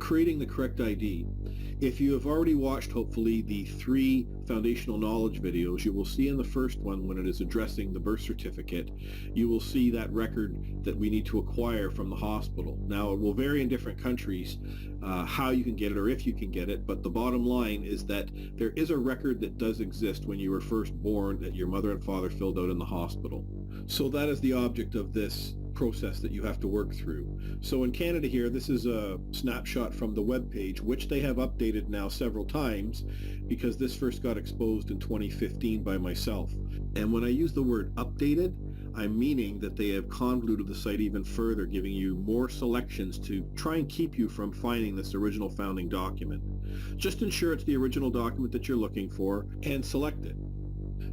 Creating the correct ID. If you have already watched, hopefully, the 3 foundational knowledge videos, you will see in the first one, when it is addressing the birth certificate, you will see that record that we need to acquire from the hospital. Now, it will vary in different countries how you can get it or if you can get it, but the bottom line is that there is a record that does exist when you were first born that your mother and father filled out in the hospital. So that is the object of this process that you have to work through. So in Canada here, this is a snapshot from the web page, which they have updated now several times because this first got exposed in 2015 by myself. And when I use the word updated, I'm meaning that they have convoluted the site even further, giving you more selections to try and keep you from finding this original founding document. Just ensure it's the original document that you're looking for and select it.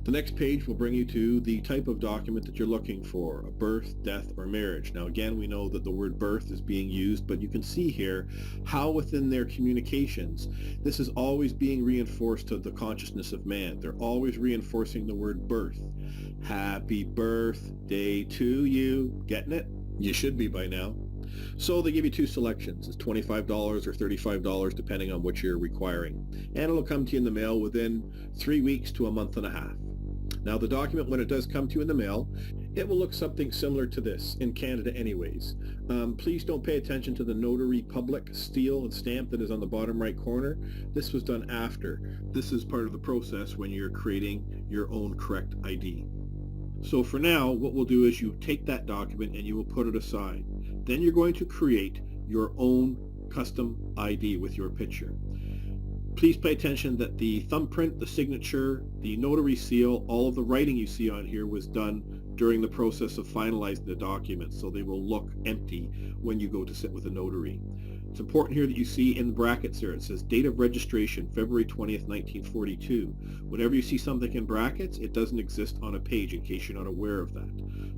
The next page will bring you to the type of document that you're looking for, a birth, death, or marriage. Now again, we know that the word birth is being used, but you can see here how within their communications, this is always being reinforced to the consciousness of man. They're always reinforcing the word birth. Happy birthday to you. Getting it? You should be by now. So they give you 2 selections. It's $25 or $35 depending on what you're requiring. And it'll come to you in the mail within 3 weeks to a month and a half. Now the document, when it does come to you in the mail, it will look something similar to this, in Canada anyways. Please don't pay attention to the notary public seal and stamp that is on the bottom right corner. This was done after. This is part of the process when you're creating your own correct ID. So for now, what we'll do is you take that document and you will put it aside. Then you're going to create your own custom ID with your picture. Please pay attention that the thumbprint, the signature, the notary seal, all of the writing you see on here was done during the process of finalizing the document, so they will look empty when you go to sit with a notary. It's important here that you see in brackets there, it says date of registration, February 20th, 1942. Whenever you see something in brackets, it doesn't exist on a page in case you're not aware of that.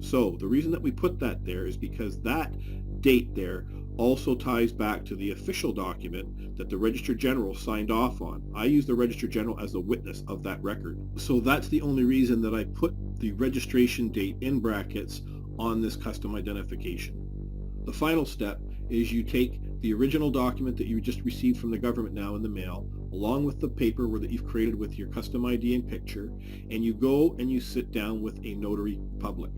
So the reason that we put that there is because that date there also ties back to the official document that the Registrar General signed off on. I use the Registrar General as the witness of that record. So that's the only reason that I put the registration date in brackets on this custom identification. The final step is you take the original document that you just received from the government now in the mail, along with the paper that you've created with your custom ID and picture, and you go and you sit down with a notary public.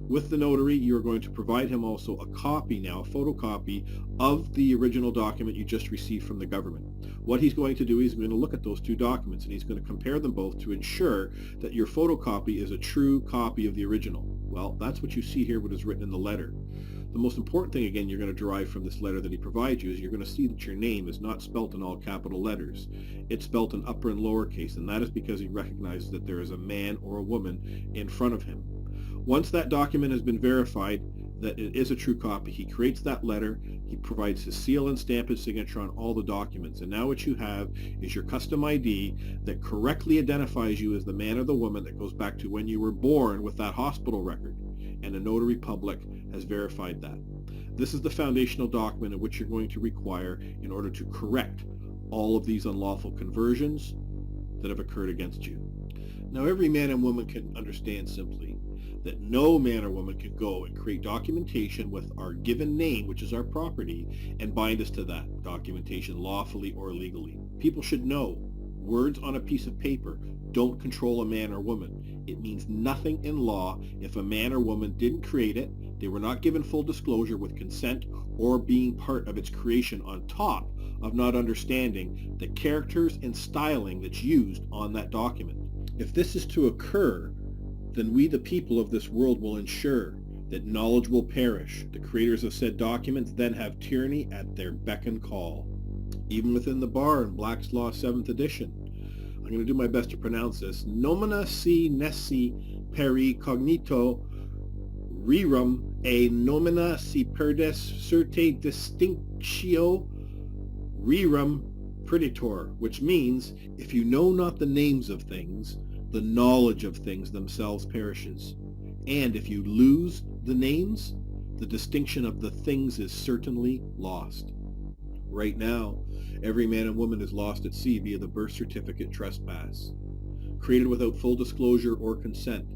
With the notary, you're going to provide him also a copy now, a photocopy of the original document you just received from the government. What he's going to do is he's going to look at those 2 documents and he's going to compare them both to ensure that your photocopy is a true copy of the original. Well, that's what you see here, what is written in the letter. The most important thing, again, you're going to derive from this letter that he provides you is you're going to see that your name is not spelt in all capital letters. It's spelt in upper and lowercase, and that is because he recognizes that there is a man or a woman in front of him. Once that document has been verified that it is a true copy, he creates that letter, he provides his seal and stamp and signature on all the documents, and now what you have is your custom ID that correctly identifies you as the man or the woman that goes back to when you were born with that hospital record, and a notary public has verified that. This is the foundational document in which you're going to require in order to correct all of these unlawful conversions that have occurred against you. Now every man and woman can understand simply that no man or woman can go and create documentation with our given name, which is our property, and bind us to that documentation lawfully or illegally. People should know words on a piece of paper don't control a man or woman. It means nothing in law if a man or woman didn't create it, they were not given full disclosure with consent or being part of its creation, on top of not understanding the characters and styling that's used on that document. If this is to occur, then we the people of this world will ensure that knowledge will perish. The creators of said documents then have tyranny at their beck and call. Even within the bar in Black's Law 7th edition, I'm going to do my best to pronounce this, nomina si nisi peri cognito rerum e nomina si perdes certe distinctio rerum preditor, which means if you know not the names of things, the knowledge of things themselves perishes. And if you lose the names, the distinction of the things is certainly lost. Right now, every man and woman is lost at sea via the birth certificate trespass, created without full disclosure or consent.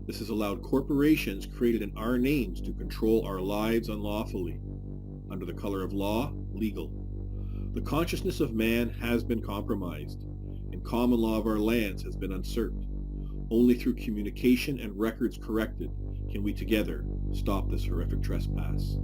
This has allowed corporations created in our names to control our lives unlawfully, under the color of law, legal. The consciousness of man has been compromised, and common law of our lands has been usurped. Only through communication and records corrected can we together stop this horrific trespass.